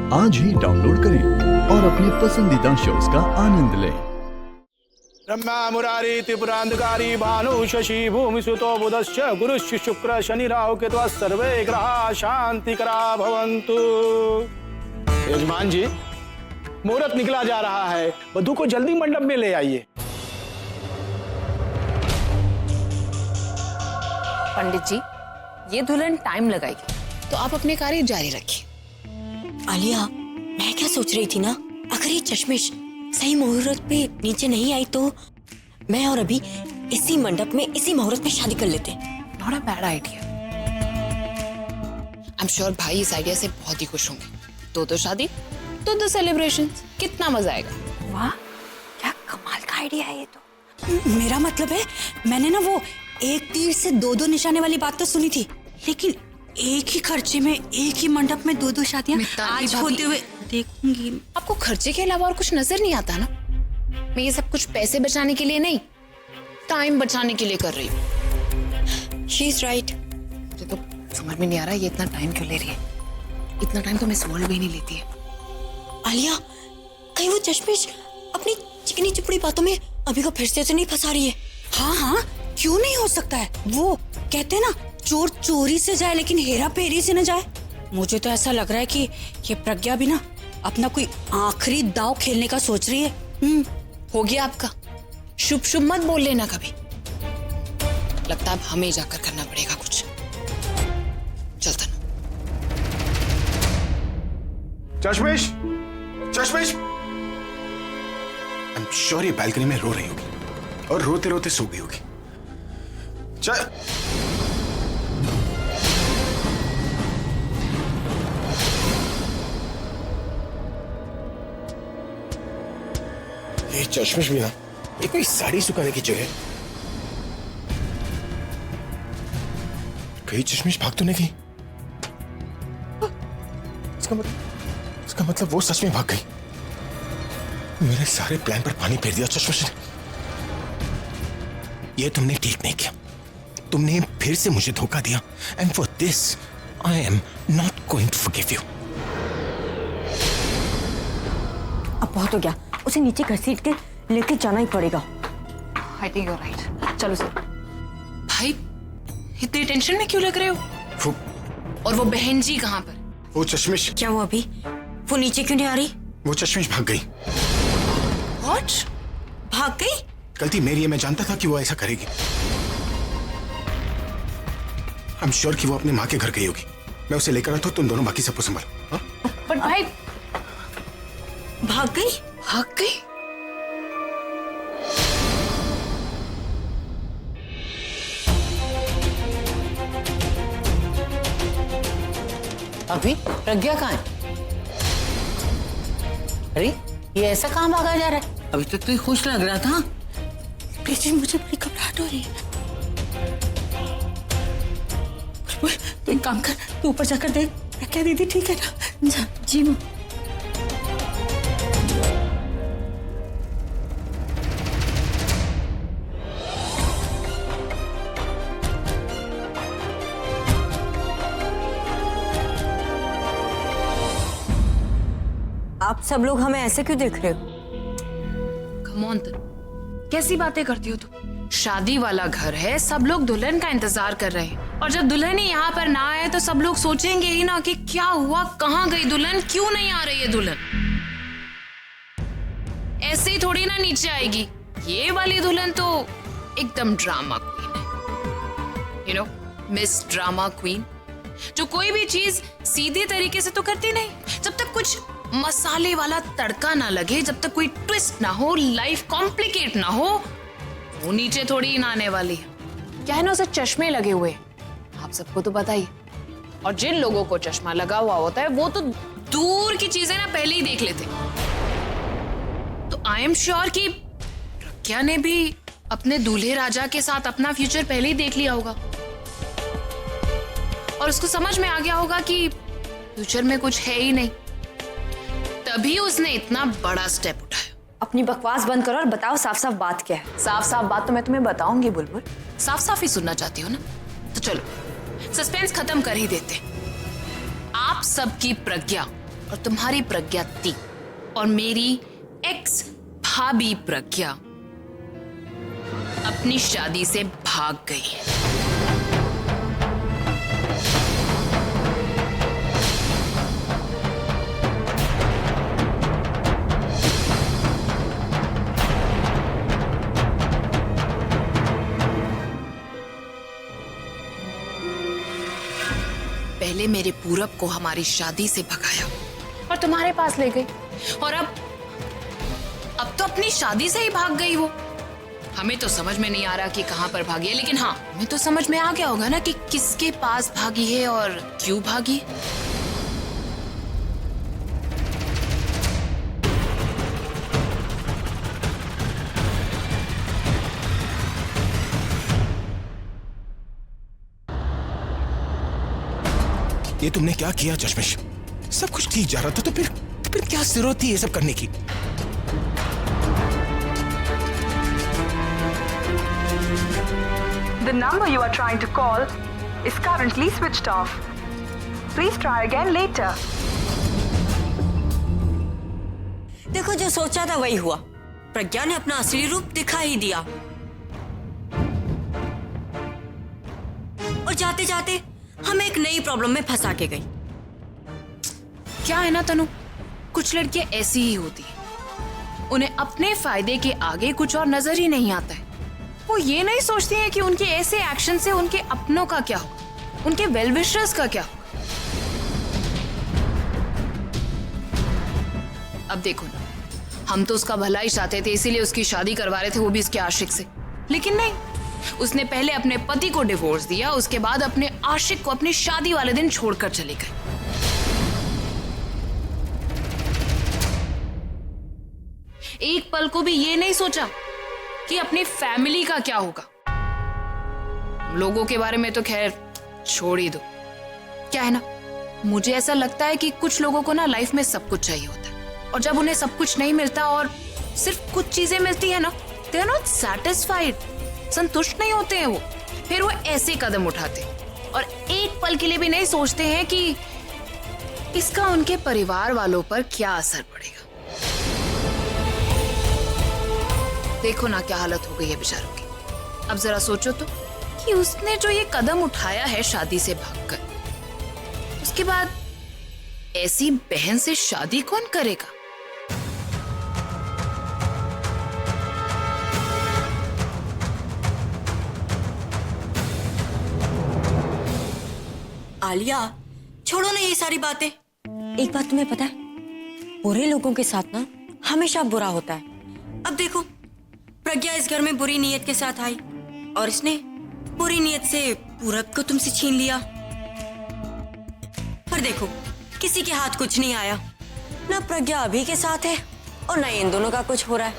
आज ही डाउनलोड करें और अपने पसंदीदा शोज का आनंद लें। ब्रह्मा मुरारी त्रिपुरांधकारी भानु शशि भूमि सुतो बुधश्च गुरुश्च शुक्र शनि राहु केतु सर्वे ग्रहा शांतिकरा भवन्तु। यजमान जी, मुहूर्त निकला जा रहा है, वधू को जल्दी मंडप में ले आइए। पंडित जी, ये दुल्हन टाइम लगाएगी, तो आप अपने कार्य जारी रखिए। आलिया, मैं क्या सोच रही थी ना, अगर ये चश्मिश सही मुहूर्त पे नीचे नहीं आई तो मैं और अभी इसी मंडप में इसी मुहूर्त में शादी कर लेते। Not a bad idea. I am sure भाई इस आइडिया से बहुत ही खुश होंगे। दो शादी, दो सेलिब्रेशन, कितना मजा आएगा। वाह, क्या कमाल का आइडिया है ये तो। मेरा मतलब है, मैंने ना वो एक तीर से दो निशाने वाली बात तो सुनी थी, लेकिन एक ही खर्चे में एक ही मंडप में दो शादियां आज होते हुए देखूंगी। आपको खर्चे के अलावा और कुछ नजर नहीं आता ना? मैं ये सब कुछ पैसे बचाने के लिए नहीं, टाइम बचाने के लिए कर रही हूँ। She is right. मुझे तो समझ में नहीं आ रहा ये इतना टाइम क्यों ले रही है। इतना टाइम तो मिस वर्ल्ड भी नहीं लेती है। आलिया, कहीं वो चश्मिश अपनी चिकनी चुपड़ी बातों में अभी को फिर से तो नहीं फंसा रही है? हाँ, क्यों नहीं हो सकता है। वो कहते हैं ना, चोर चोरी से जाए लेकिन हेरा फेरी से न जाए। मुझे तो ऐसा लग रहा है कि ये प्रज्ञा भी ना अपना कोई आखिरी दांव खेलने का सोच रही है। हो गया आपका। शुभ शुभ मत बोल लेना कभी। लगता है अब हमें जाकर करना पड़ेगा कुछ। चलता ना। चश्मिश, चश्मिश, आई एम श्योर ये बालकनी में रो रही होगी और रोते रोते सो गई होगी। ये चश्मिश भी ना, ये कोई साड़ी सुखाने की जगह। कहीं चश्मिश भाग तो नहीं गई? इसका मतलब वो सच में भाग गई। मेरे सारे प्लान पर पानी फेर दिया चश्मिश ने। ये तुमने ठीक नहीं किया। तुमने फिर से मुझे धोखा दिया, and for this I am not going to forgive you. अब बहुत हो गया, उसे नीचे घसीट के लेके जाना ही पड़ेगा। I think you are right. चलो सर। भाई, इतनी टेंशन में क्यों लग रहे हो? और वो बहन जी कहाँ पर? वो चश्मिश। क्या हुआ अभी? वो नीचे क्यों नहीं आ रही? वो चश्मिश भाग गई। What? भाग गई? गलती मेरी है, मैं जानता था कि वो ऐसा करेगी। आई एम श्योर कि वो अपनी माँ के घर गई होगी। मैं उसे लेकर आता हूँ, तुम दोनों बाकी सबको संभालो। बट भाई, भाग गई? भाग गई? अभी प्रज्ञा कहाँ है? अरे ये ऐसा कहाँ भागा जा रहा है? अभी तक तो ये खुश लग रहा था। प्लीज, मुझे बड़ी घबराहट हो रही है। तू एक काम कर, तू ऊपर जाकर देख प्रज्ञा दीदी ठीक है ना? जा। जी माँ। आप सब लोग हमें ऐसे क्यों देख रहे हो? Come on, कैसी बातें करती हो तुम? शादी वाला घर है, सब लोग दुल्हन का इंतजार कर रहे हैं, और जब दुल्हन ही यहाँ पर ना आए तो सब लोग सोचेंगे ही ना कि क्या हुआ, कहाँ गई दुल्हन, क्यों नहीं आ रही है दुल्हन। ऐसे ही थोड़ी ना नीचे आएगी। ये वाली दुल्हन तो एकदम ड्रामा क्वीन है। You know, miss drama queen, जो कोई भी चीज सीधे तरीके से तो करती नहीं। जब तक कुछ मसाले वाला तड़का ना लगे, जब तक कोई ट्विस्ट ना हो, लाइफ कॉम्प्लिकेट ना हो, वो नीचे थोड़ी ही ना आने वाली है। क्या है ना, उसे चश्मे लगे हुए, आप सबको तो पता ही। और जिन लोगों को चश्मा लगा हुआ होता है वो तो दूर की चीजें ना पहले ही देख लेते। तो आई एम श्योर कि प्रज्ञा ने भी अपने दूल्हे राजा के साथ अपना फ्यूचर पहले ही देख लिया होगा, और उसको समझ में आ गया होगा कि फ्यूचर में कुछ है ही नहीं, तभी उसने इतना बड़ा स्टेप उठाया। अपनी बकवास बंद करो और बताओ साफ साफ बात क्या है। साफ साफ बात तो मैं तुम्हें बताऊंगी बुलबुल। साफ साफ ही सुनना चाहती हो ना, तो चलो सस्पेंस खत्म कर ही देते। आप सबकी प्रज्ञा और तुम्हारी प्रज्ञा ती और मेरी एक्स भाभी प्रज्ञा अपनी शादी से भाग गई है। पहले मेरे पूरब को हमारी शादी से भगाया और तुम्हारे पास ले गई, और अब तो अपनी शादी से ही भाग गई वो। हमें तो समझ में नहीं आ रहा कि कहां पर भागी है, लेकिन हाँ, हमें तो समझ में आ गया होगा ना कि किसके पास भागी है और क्यों भागी है। ये तुमने क्या किया चश्मिश? सब कुछ ठीक जा रहा था तो फिर क्या जरूरत थी ये सब करने की? The number you are trying to call is currently switched off. Please try again later. देखो, जो सोचा था वही हुआ। प्रज्ञा ने अपना असली रूप दिखा ही दिया, और जाते जाते हमें एक नई प्रॉब्लम में फंसा के गई। क्या है ना तनु, कुछ लड़कियां ऐसी ही होती हैं। उन्हें अपने फायदे के आगे कुछ और नजर ही नहीं आता है। वो ये नहीं सोचती हैं कि उनके ऐसे एक्शन से उनके अपनों का क्या होगा, उनके वेल विशर्स का क्या होगा। अब देखो ना, हम तो उसका भला ही चाहते थे, इसीलिए उसकी शादी करवा रहे थे, वो भी इसके आशिक से। लेकिन नहीं, उसने पहले अपने पति को डिवोर्स दिया, उसके बाद अपने आशिक को अपनी शादी वाले दिन छोड़कर चले गए। एक पल को भी ये नहीं सोचा कि अपनी फैमिली का क्या होगा। लोगों के बारे में तो खैर छोड़ ही दो। क्या है ना, मुझे ऐसा लगता है कि कुछ लोगों को ना लाइफ में सब कुछ चाहिए होता है, और जब उन्हें सब कुछ नहीं मिलता और सिर्फ कुछ चीजें मिलती है ना, दे आर नॉट सैटिस्फाइड, संतुष्ट नहीं होते हैं वो। फिर वो ऐसे कदम उठाते हैं और एक पल के लिए भी नहीं सोचते हैं कि इसका उनके परिवार वालों पर क्या असर पड़ेगा। देखो ना क्या हालत हो गई है बेचारों की। अब जरा सोचो तो कि उसने जो ये कदम उठाया है शादी से भागकर, उसके बाद ऐसी बहन से शादी कौन करेगा? आलिया, छोड़ो ना ये सारी बातें। एक बात तुम्हें पता है, बुरे लोगों के साथ ना हमेशा बुरा होता है। अब देखो, प्रज्ञा इस घर में बुरी नीयत के साथ आई और इसने बुरी नीयत से पूरब को तुमसे छीन लिया। पर देखो, किसी के हाथ कुछ नहीं आया, ना प्रज्ञा अभी के साथ है और ना इन दोनों का कुछ हो रहा है।